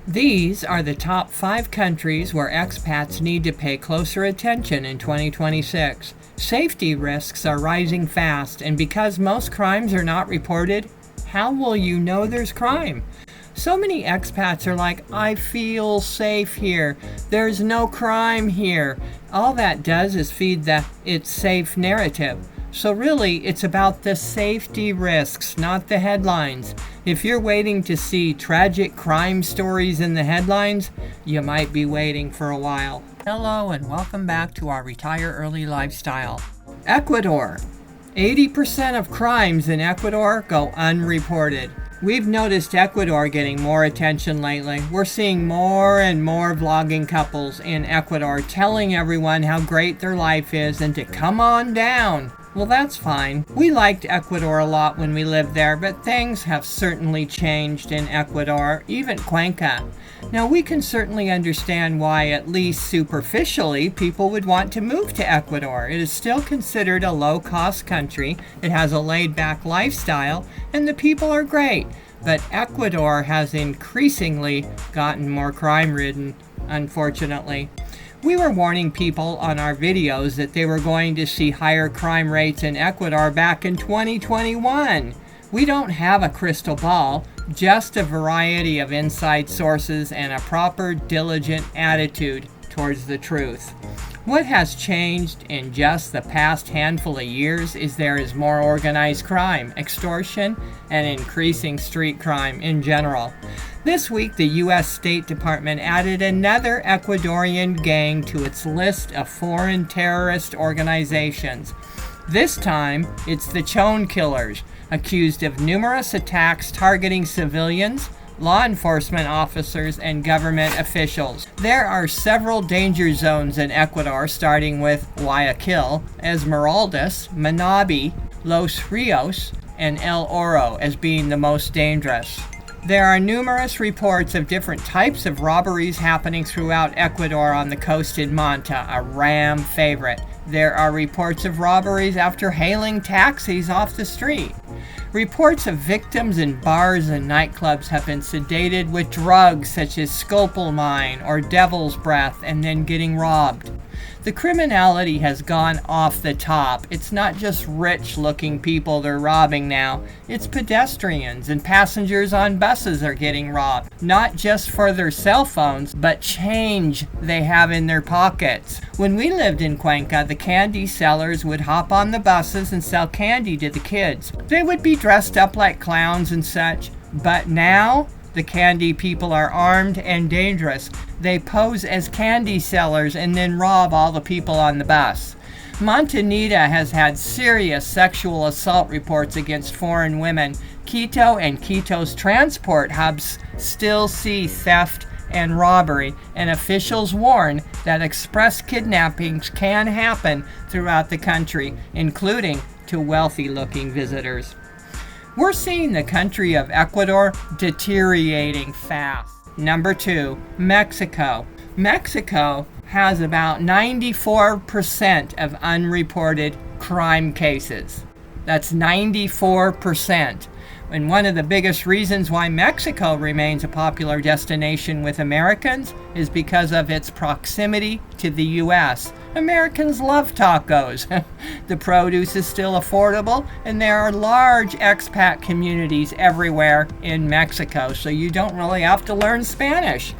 These are the top 5 countries where expats need to pay closer attention in 2026. Safety risks are rising fast, and because most crimes are not reported, how will you know there's crime? So many expats are like, I feel safe here. There's no crime here. All that does is feed the it's safe narrative. So really, it's about the safety risks, not the headlines. If you're waiting to see tragic crime stories in the headlines, you might be waiting for a while. Hello and welcome back to our Retire Early lifestyle. Ecuador. 80% of crimes in Ecuador go unreported. We've noticed Ecuador getting more attention lately. We're seeing more and more vlogging couples in Ecuador telling everyone how great their life is and to come on down. Well, that's fine. We liked Ecuador a lot when we lived there, but things have certainly changed in Ecuador, even Cuenca. Now, we can certainly understand why, at least superficially, people would want to move to Ecuador. It is still considered a low-cost country. It has a laid-back lifestyle, and the people are great. But Ecuador has increasingly gotten more crime-ridden, unfortunately. We were warning people on our videos that they were going to see higher crime rates in Ecuador back in 2021. We don't have a crystal ball, just a variety of inside sources and a proper, diligent attitude towards the truth. What has changed in just the past handful of years is there is more organized crime, extortion, and increasing street crime in general. This week, the U.S. State Department added another Ecuadorian gang to its list of foreign terrorist organizations. This time, it's the Chon Killers, accused of numerous attacks targeting civilians, law enforcement officers, and government officials. There are several danger zones in Ecuador, starting with Guayaquil, Esmeraldas, Manabi, Los Rios, and El Oro as being the most dangerous. There are numerous reports of different types of robberies happening throughout Ecuador on the coast in Manta, a Ram favorite. There are reports of robberies after hailing taxis off the street. Reports of victims in bars and nightclubs have been sedated with drugs such as scopolamine or devil's breath and then getting robbed. The criminality has gone off the top. It's not just rich-looking people they're robbing now. It's pedestrians and passengers on buses are getting robbed. Not just for their cell phones, but change they have in their pockets. When we lived in Cuenca, the candy sellers would hop on the buses and sell candy to the kids. They would be dressed up like clowns and such. But now, the candy people are armed and dangerous. They pose as candy sellers and then rob all the people on the bus. Montanita has had serious sexual assault reports against foreign women. Quito and Quito's transport hubs still see theft and robbery, and officials warn that express kidnappings can happen throughout the country, including to wealthy-looking visitors. We're seeing the country of Ecuador deteriorating fast. Number 2, Mexico. Mexico has about 94% of unreported crime cases. That's 94%. And one of the biggest reasons why Mexico remains a popular destination with Americans is because of its proximity to the U.S. Americans love tacos. The produce is still affordable, and there are large expat communities everywhere in Mexico, so you don't really have to learn Spanish.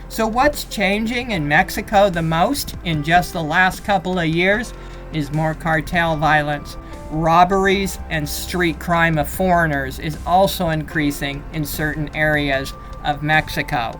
So what's changing in Mexico the most in just the last couple of years is more cartel violence. Robberies and street crime of foreigners is also increasing in certain areas of Mexico.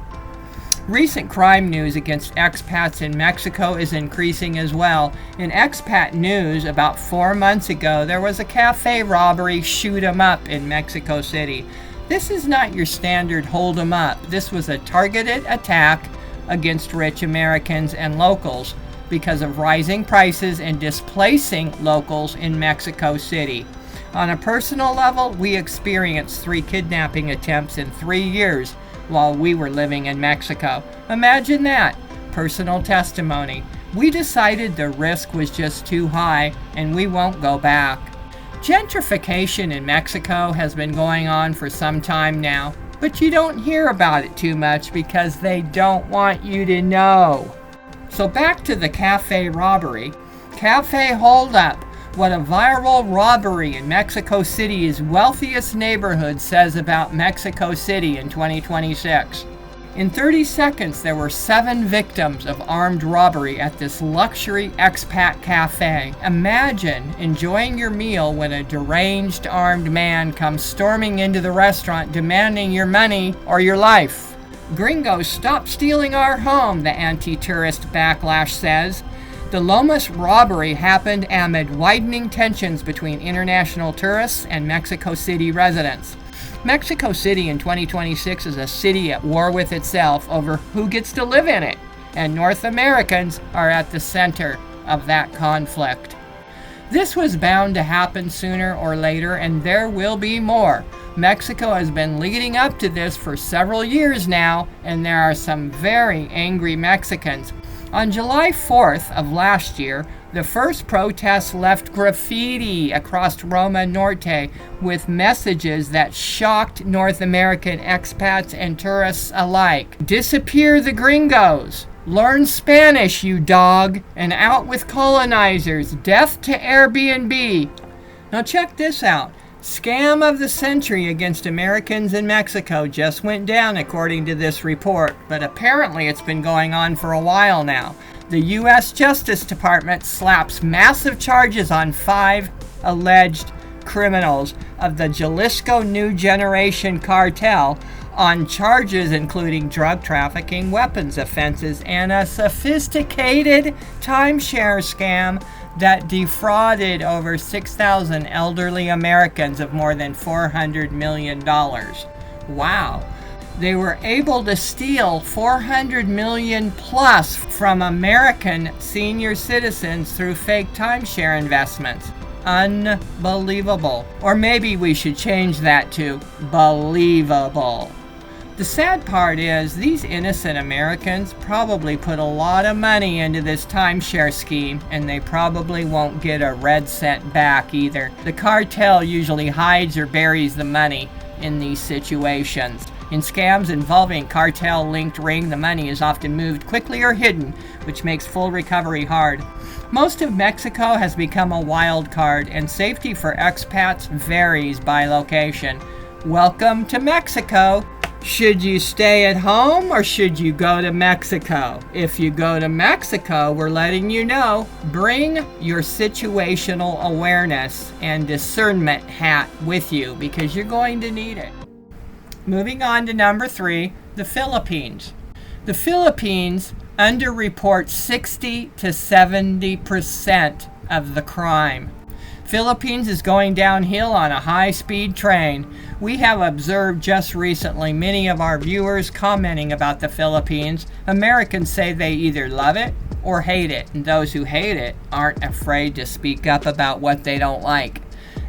Recent crime news against expats in Mexico is increasing as well. In expat news, about 4 months ago, there was a cafe robbery, shoot 'em up in Mexico City. This is not your standard hold 'em up. This was a targeted attack against rich Americans and locals because of rising prices and displacing locals in Mexico City. On a personal level, we experienced 3 kidnapping attempts in 3 years while we were living in Mexico. Imagine that. Personal testimony. We decided the risk was just too high and we won't go back. Gentrification in Mexico has been going on for some time now, but you don't hear about it too much because they don't want you to know. So back to the cafe robbery. Cafe holdup. What a viral robbery in Mexico City's wealthiest neighborhood says about Mexico City in 2026. In 30 seconds, there were 7 victims of armed robbery at this luxury expat cafe. Imagine enjoying your meal when a deranged armed man comes storming into the restaurant demanding your money or your life. Gringos, stop stealing our home, the anti-tourist backlash says. The Lomas robbery happened amid widening tensions between international tourists and Mexico City residents. Mexico City in 2026 is a city at war with itself over who gets to live in it, and North Americans are at the center of that conflict. This was bound to happen sooner or later, and there will be more. Mexico has been leading up to this for several years now, and there are some very angry Mexicans. On July 4th of last year, the first protests left graffiti across Roma Norte with messages that shocked North American expats and tourists alike. Disappear the gringos! Learn Spanish, you dog! And out with colonizers! Death to Airbnb! Now check this out. Scam of the century against Americans in Mexico just went down according to this report, but apparently it's been going on for a while now. The U.S. Justice Department slaps massive charges on 5 alleged criminals of the Jalisco New Generation cartel on charges including drug trafficking, weapons offenses, and a sophisticated timeshare scam that defrauded over 6,000 elderly Americans of more than $400 million. Wow. They were able to steal $400 million plus from American senior citizens through fake timeshare investments. Unbelievable. Or maybe we should change that to believable. The sad part is these innocent Americans probably put a lot of money into this timeshare scheme, and they probably won't get a red cent back either. The cartel usually hides or buries the money in these situations. In scams involving cartel-linked ring, the money is often moved quickly or hidden, which makes full recovery hard. Most of Mexico has become a wild card, and safety for expats varies by location. Welcome to Mexico! Should you stay at home or should you go to Mexico? If you go to Mexico, we're letting you know, bring your situational awareness and discernment hat with you because you're going to need it. Moving on to number 3, the Philippines. The Philippines underreports 60 to 70% of the crime. Philippines is going downhill on a high-speed train. We have observed just recently many of our viewers commenting about the Philippines. Americans say they either love it or hate it, and those who hate it aren't afraid to speak up about what they don't like.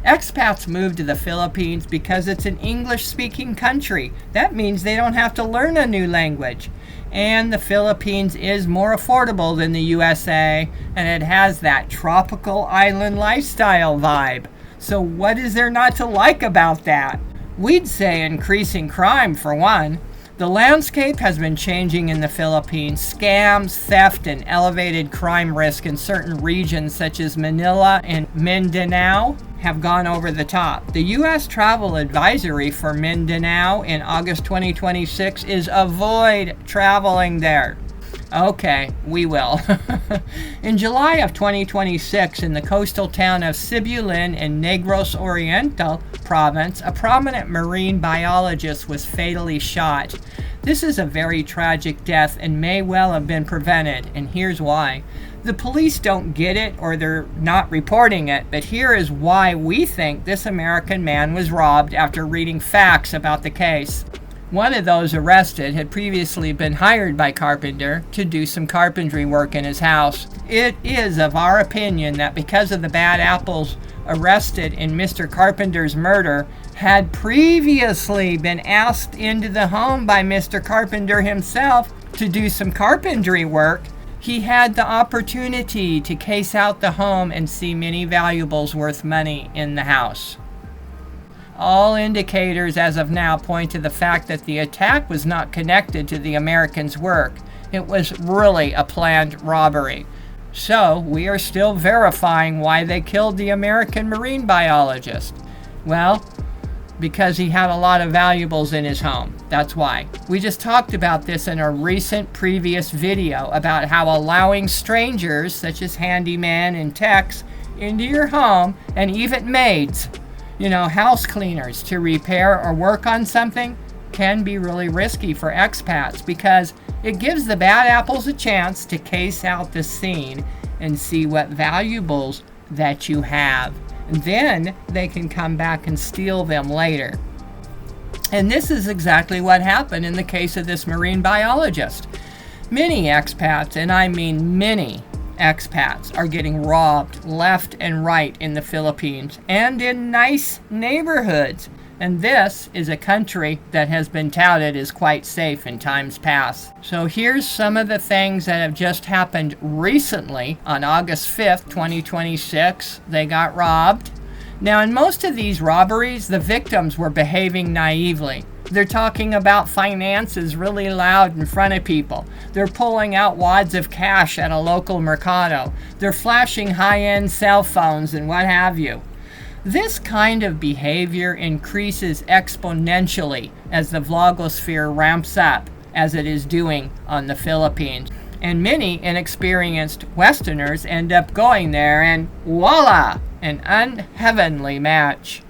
Expats move to the Philippines because it's an English-speaking country. That means they don't have to learn a new language. And the Philippines is more affordable than the USA, and it has that tropical island lifestyle vibe. So what is there not to like about that? We'd say increasing crime for one. The landscape has been changing in the Philippines. Scams, theft, and elevated crime risk in certain regions such as Manila and Mindanao have gone over the top. The U.S. travel advisory for Mindanao in August 2026 is avoid traveling there. Okay, we will. In July of 2026, in the coastal town of Sibulin in Negros Oriental province, a prominent marine biologist was fatally shot. This is a very tragic death and may well have been prevented, and here's why. The police don't get it or they're not reporting it, but here is why we think this American man was robbed after reading facts about the case. One of those arrested had previously been hired by Carpenter to do some carpentry work in his house. It is of our opinion that because of the bad apples arrested in Mr. Carpenter's murder had previously been asked into the home by Mr. Carpenter himself to do some carpentry work, he had the opportunity to case out the home and see many valuables worth money in the house. All indicators as of now point to the fact that the attack was not connected to the Americans' work. It was really a planned robbery. So, we are still verifying why they killed the American marine biologist. Well, because he had a lot of valuables in his home. That's why. We just talked about this in a recent previous video about how allowing strangers, such as handyman and techs, into your home, and even maids, house cleaners, to repair or work on something can be really risky for expats because it gives the bad apples a chance to case out the scene and see what valuables that you have. And then they can come back and steal them later. And this is exactly what happened in the case of this marine biologist. Many expats, and I mean many expats, are getting robbed left and right in the Philippines and in nice neighborhoods. And this is a country that has been touted as quite safe in times past. So here's some of the things that have just happened recently. On August 5th, 2026, they got robbed. Now, in most of these robberies, the victims were behaving naively. They're talking about finances really loud in front of people. They're pulling out wads of cash at a local mercado. They're flashing high-end cell phones and what have you. This kind of behavior increases exponentially as the vlogosphere ramps up, as it is doing on the Philippines. And many inexperienced Westerners end up going there and voila, an unheavenly match.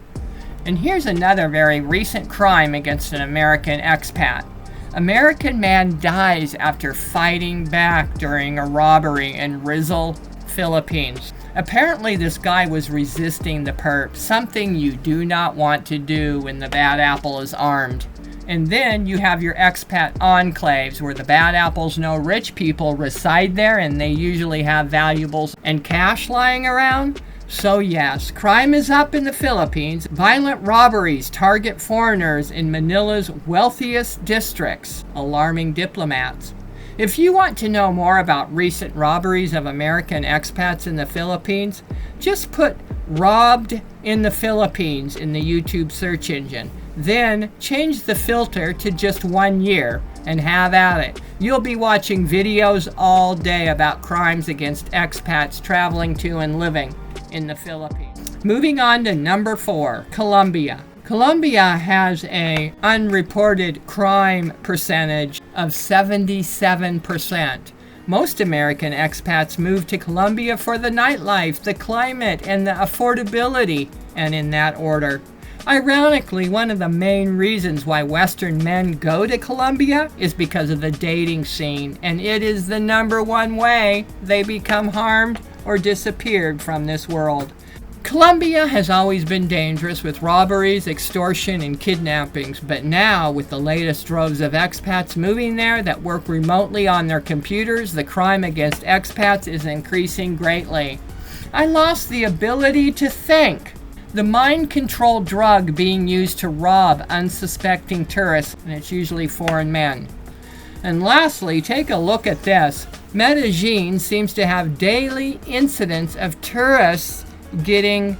And here's another very recent crime against an American expat. American man dies after fighting back during a robbery in Rizal, Philippines. Apparently this guy was resisting the perp, something you do not want to do when the bad apple is armed. And then you have your expat enclaves where the bad apples know rich people reside there and they usually have valuables and cash lying around. So yes, crime is up in the Philippines. Violent robberies target foreigners in Manila's wealthiest districts, alarming diplomats. If you want to know more about recent robberies of American expats in the Philippines, just put "robbed in the Philippines" in the YouTube search engine. Then change the filter to just 1 year and have at it. You'll be watching videos all day about crimes against expats traveling to and living in the Philippines. Moving on to number 4, Colombia. Colombia has an unreported crime percentage of 77%. Most American expats move to Colombia for the nightlife, the climate, and the affordability, and in that order. Ironically, one of the main reasons why Western men go to Colombia is because of the dating scene, and it is the number one way they become harmed or disappeared from this world. Colombia has always been dangerous with robberies, extortion, and kidnappings, but now, with the latest droves of expats moving there that work remotely on their computers, the crime against expats is increasing greatly. I lost the ability to think. The mind control drug being used to rob unsuspecting tourists, and it's usually foreign men. And lastly, take a look at this. Medellin seems to have daily incidents of tourists getting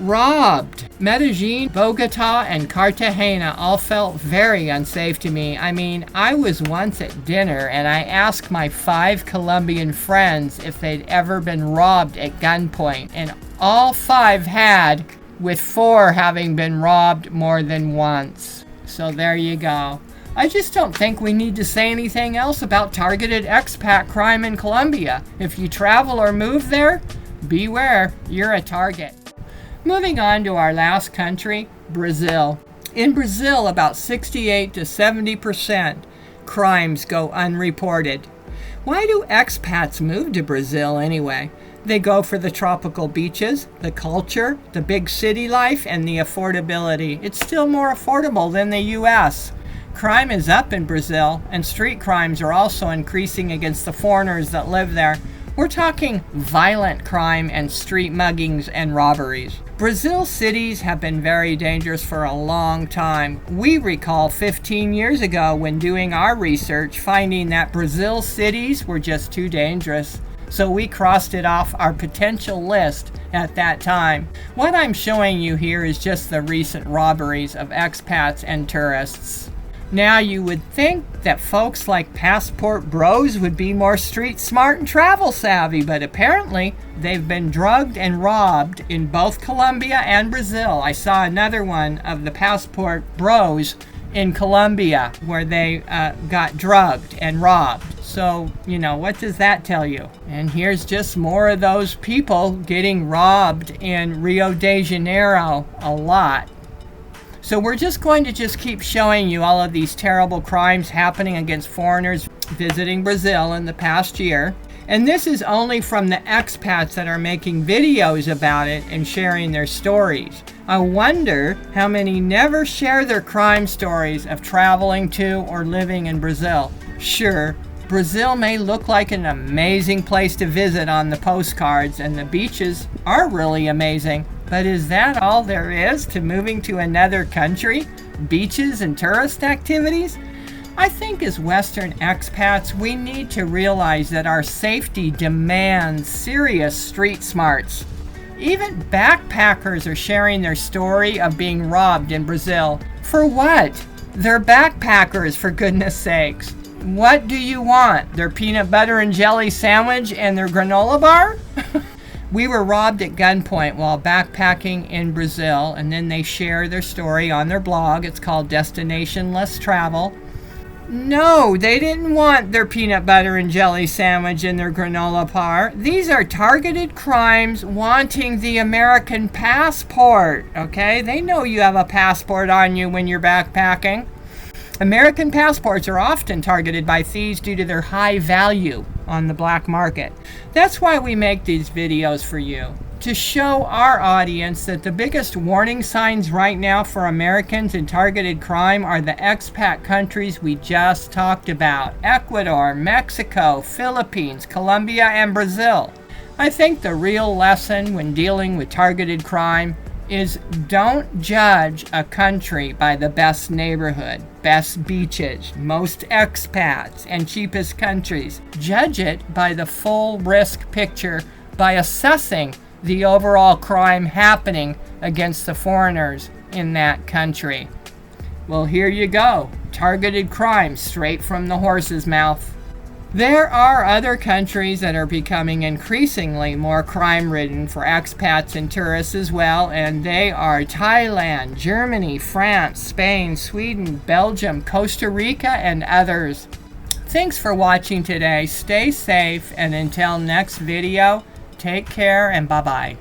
robbed. Medellin, Bogota, and Cartagena all felt very unsafe to me. I mean, I was once at dinner and I asked my 5 Colombian friends if they'd ever been robbed at gunpoint, and all 5 had, with 4 having been robbed more than once. So there you go. I just don't think we need to say anything else about targeted expat crime in Colombia. If you travel or move there, beware, you're a target. Moving on to our last country, Brazil. In Brazil, about 68 to 70% crimes go unreported. Why do expats move to Brazil anyway? They go for the tropical beaches, the culture, the big city life, and the affordability. It's still more affordable than the U.S. Crime is up in Brazil, and street crimes are also increasing against the foreigners that live there. We're talking violent crime and street muggings and robberies. Brazil cities have been very dangerous for a long time. We recall 15 years ago when doing our research finding that Brazil cities were just too dangerous. so we crossed it off our potential list at that time. What I'm showing you here is just the recent robberies of expats and tourists. Now, you would think that folks like passport bros would be more street smart and travel savvy, but apparently they've been drugged and robbed in both Colombia and Brazil. I saw another one of the passport bros in Colombia where they got drugged and robbed. So, what does that tell you? And here's just more of those people getting robbed in Rio de Janeiro a lot. So we're just going to keep showing you all of these terrible crimes happening against foreigners visiting Brazil in the past year. And this is only from the expats that are making videos about it and sharing their stories. I wonder how many never share their crime stories of traveling to or living in Brazil. Sure, Brazil may look like an amazing place to visit on the postcards, and the beaches are really amazing. But is that all there is to moving to another country? Beaches and tourist activities? I think as Western expats, we need to realize that our safety demands serious street smarts. Even backpackers are sharing their story of being robbed in Brazil. For what? They're backpackers, for goodness sakes. What do you want? Their peanut butter and jelly sandwich and their granola bar? We were robbed at gunpoint while backpacking in Brazil, and then they share their story on their blog. It's called Destination Less Travel. No, they didn't want their peanut butter and jelly sandwich and their granola bar. These are targeted crimes wanting the American passport, okay? They know you have a passport on you when you're backpacking. American passports are often targeted by thieves due to their high value on the black market. That's why we make these videos for you, to show our audience that the biggest warning signs right now for Americans in targeted crime are the expat countries we just talked about: Ecuador, Mexico, Philippines, Colombia, and Brazil. I think the real lesson when dealing with targeted crime is don't judge a country by the best neighborhood, best beaches, most expats, and cheapest countries. Judge it by the full risk picture by assessing the overall crime happening against the foreigners in that country. Well, here you go. Targeted crime straight from the horse's mouth. There are other countries that are becoming increasingly more crime-ridden for expats and tourists as well, and they are Thailand, Germany, France, Spain, Sweden, Belgium, Costa Rica, and others. Thanks for watching today. Stay safe, and until next video, take care and bye-bye.